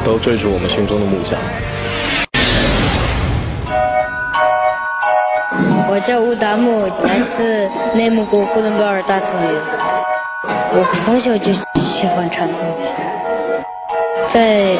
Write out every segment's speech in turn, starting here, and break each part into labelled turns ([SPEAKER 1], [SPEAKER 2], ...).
[SPEAKER 1] 都追逐我们心中的梦想。
[SPEAKER 2] 我叫乌达木，来自内蒙古呼伦贝尔大草原。我从小就喜欢唱歌，在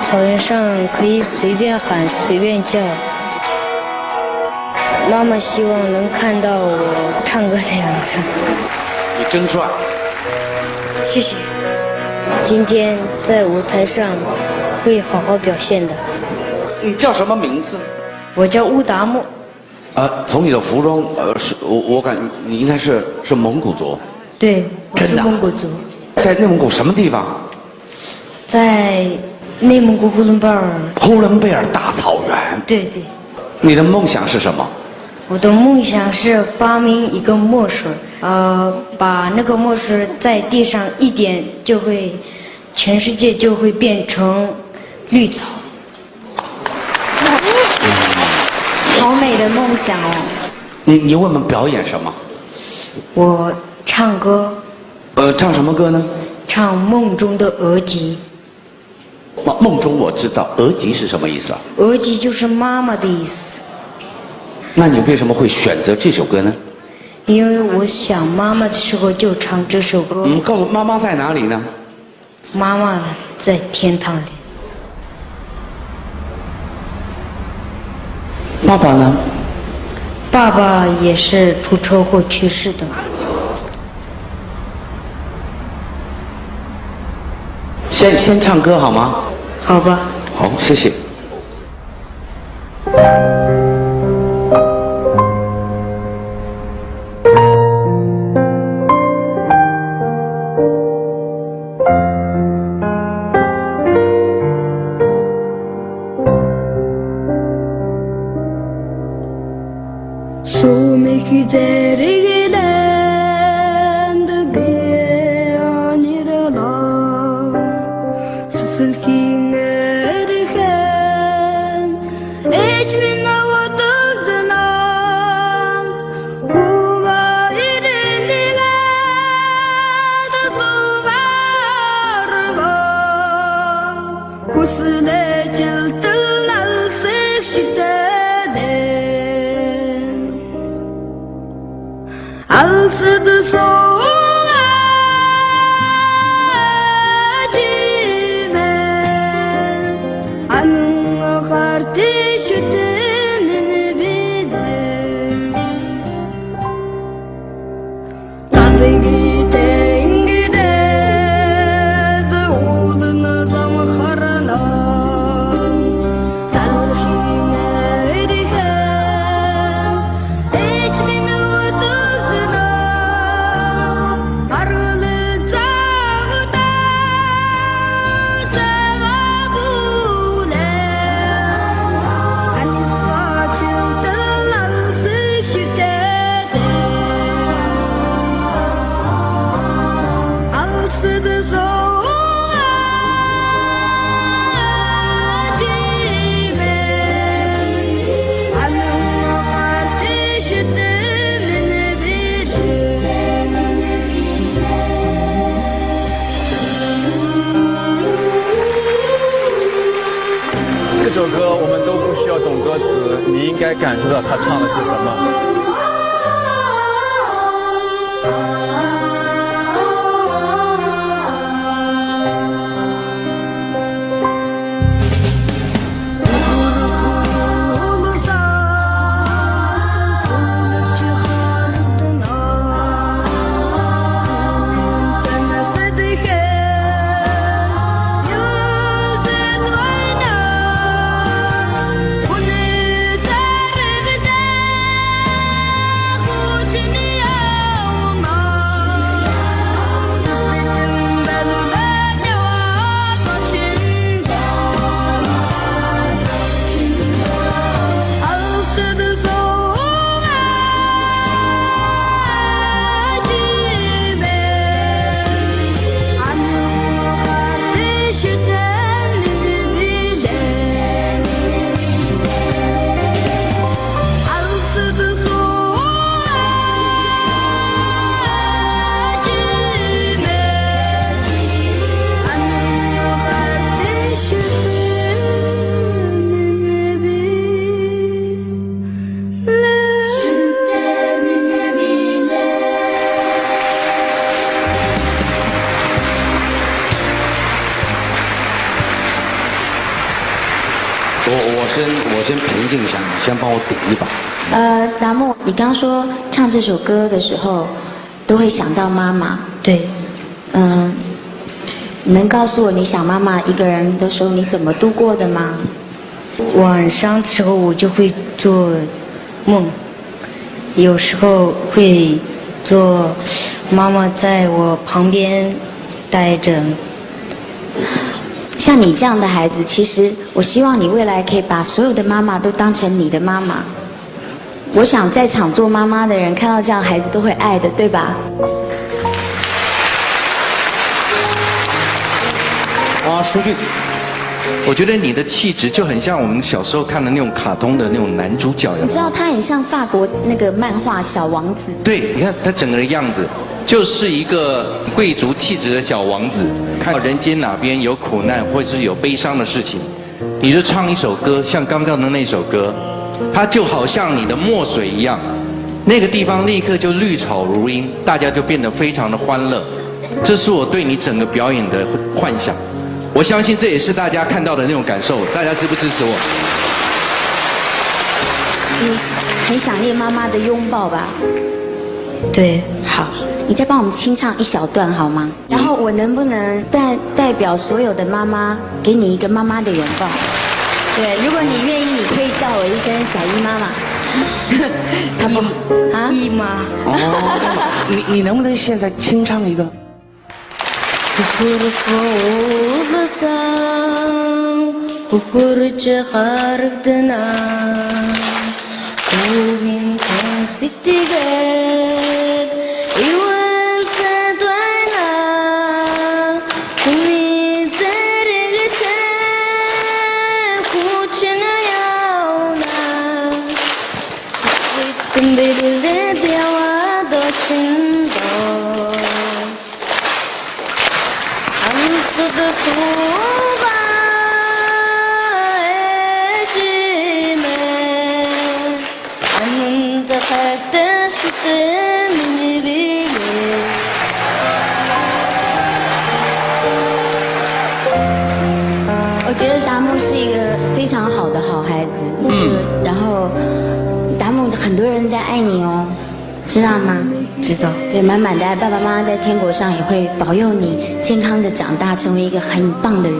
[SPEAKER 2] 草原上可以随便喊随便叫。妈妈希望能看到我唱歌的样子。
[SPEAKER 3] 你真帅！
[SPEAKER 2] 谢谢。今天在舞台上会好好表现的。
[SPEAKER 3] 你叫什么名字？
[SPEAKER 2] 我叫乌达木。
[SPEAKER 3] 从你的服装，我感你应该是蒙古族。
[SPEAKER 2] 对，我是蒙古族。
[SPEAKER 3] 在内蒙古什么地方？
[SPEAKER 2] 在内蒙古呼伦贝尔。
[SPEAKER 3] 呼伦贝尔大草原。
[SPEAKER 2] 对对。
[SPEAKER 3] 你的梦想是什么？
[SPEAKER 2] 我的梦想是发明一个墨水，把那个墨水在地上一点，就会，全世界就会变成绿草。
[SPEAKER 4] 好美的梦想哦！
[SPEAKER 3] 你为我们表演什么？
[SPEAKER 2] 我唱歌。
[SPEAKER 3] 唱什么歌呢？
[SPEAKER 2] 唱梦中的额吉。
[SPEAKER 3] 梦中我知道，额吉是什么意思啊？
[SPEAKER 2] 额吉就是妈妈的意思。
[SPEAKER 3] 那你为什么会选择这首歌呢？
[SPEAKER 2] 因为我想妈妈的时候就唱这首歌。
[SPEAKER 3] 告诉妈妈在哪里呢？
[SPEAKER 2] 妈妈在天堂里。
[SPEAKER 3] 爸爸呢？
[SPEAKER 2] 爸爸也是出车祸去世的。
[SPEAKER 3] 先唱歌好吗？
[SPEAKER 2] 好吧。
[SPEAKER 3] 好，谢谢。
[SPEAKER 1] 这首歌我们都不需要懂歌词，你应该感受到他唱的是什么。
[SPEAKER 3] 我先平静一下，你先帮我顶一把。
[SPEAKER 4] 达木，你刚说唱这首歌的时候，都会想到妈妈。
[SPEAKER 2] 对，
[SPEAKER 4] 你能告诉我你想妈妈一个人的时候你怎么度过的吗？
[SPEAKER 2] 晚上的时候我就会做梦，有时候会做妈妈在我旁边待着。
[SPEAKER 4] 像你这样的孩子，其实我希望你未来可以把所有的妈妈都当成你的妈妈。我想在场做妈妈的人看到这样孩子都会爱的，对吧？
[SPEAKER 3] 书俊，
[SPEAKER 5] 我觉得你的气质就很像我们小时候看的那种卡通的那种男主角一样。
[SPEAKER 4] 你知道他很像法国那个漫画《小王子》。
[SPEAKER 5] 对，你看他整个的样子，就是一个贵族气质的小王子。看到人间哪边有苦难或者是有悲伤的事情，你就唱一首歌，像刚刚的那首歌，它就好像你的墨水一样，那个地方立刻就绿草如茵，大家就变得非常的欢乐。这是我对你整个表演的幻想。我相信这也是大家看到的那种感受，大家支不支持我？
[SPEAKER 4] 你很想念妈妈的拥抱吧？
[SPEAKER 2] 对，
[SPEAKER 4] 好，你再帮我们清唱一小段好吗？然后我能不能代表所有的妈妈，给你一个妈妈的拥抱？对，如果你愿意，你可以叫我一声小姨妈妈。他不啊，
[SPEAKER 2] 姨妈。
[SPEAKER 3] 你能不能现在清唱一个？
[SPEAKER 2] Bukur cekardana Kuhin kong sitigat Iwal tadwana Kuni tarigata Kuchina yauna Iswitum bilde diawa dochindo Amsuda suba
[SPEAKER 4] 我觉得达木是一个非常好的好孩子，然后达木很多人在爱你哦，知道吗？
[SPEAKER 2] 知道。
[SPEAKER 4] 对，满满的爱，爸爸妈妈在天国上也会保佑你健康的长大，成为一个很棒的人。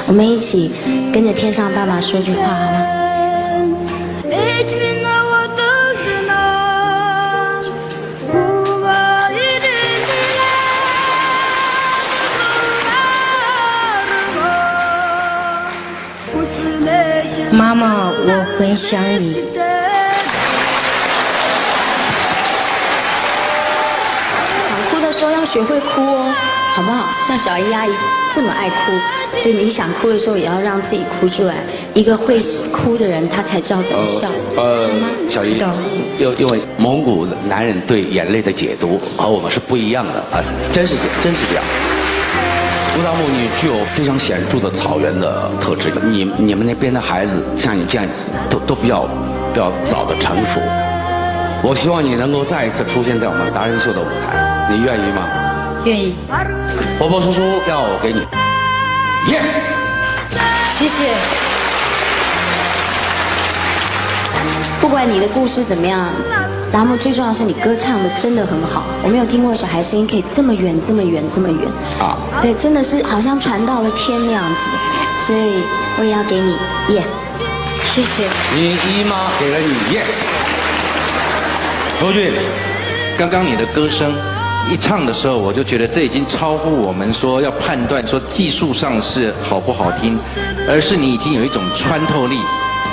[SPEAKER 4] 我们一起跟着天上爸爸说句话好吗？
[SPEAKER 2] 妈妈，我很想你。
[SPEAKER 4] 想哭的时候要学会哭哦，好不好？像小姨阿姨这么爱哭，就你想哭的时候也要让自己哭出来。一个会哭的人，他才知道怎么笑。
[SPEAKER 3] 小姨，因为蒙古男人对眼泪的解读和我们是不一样的啊，真是这样。 吴达木，你具有非常显著的草原的特质。你们那边的孩子像你这样都比较早的成熟。我希望你能够再一次出现在我们达人秀的舞台，你愿意吗？
[SPEAKER 2] 愿意。
[SPEAKER 3] 波波叔叔要给你 ，yes。
[SPEAKER 2] 谢谢。
[SPEAKER 4] 不管你的故事怎么样，达木最重要的是你歌唱的真的很好。我没有听过小孩声音可以这么远、这么远、这么远。啊。对，真的是好像传到了天那样子。所以我也要给你 yes。
[SPEAKER 2] 谢谢。
[SPEAKER 3] 你姨妈给了你 yes。罗俊，
[SPEAKER 5] 刚刚你的歌声一唱的时候，我就觉得这已经超乎我们说要判断说技术上是好不好听，而是你已经有一种穿透力，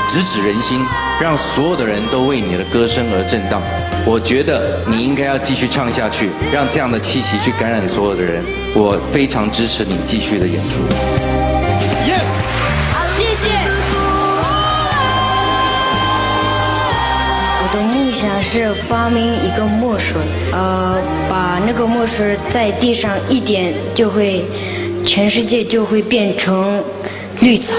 [SPEAKER 5] 直指人心，让所有的人都为你的歌声而震荡。我觉得你应该要继续唱下去，让这样的气息去感染所有的人。我非常支持你继续的演出。Yes，
[SPEAKER 2] 谢谢。我的梦想是发明一个墨水，把那个墨水在地上一点，全世界就会变成绿草。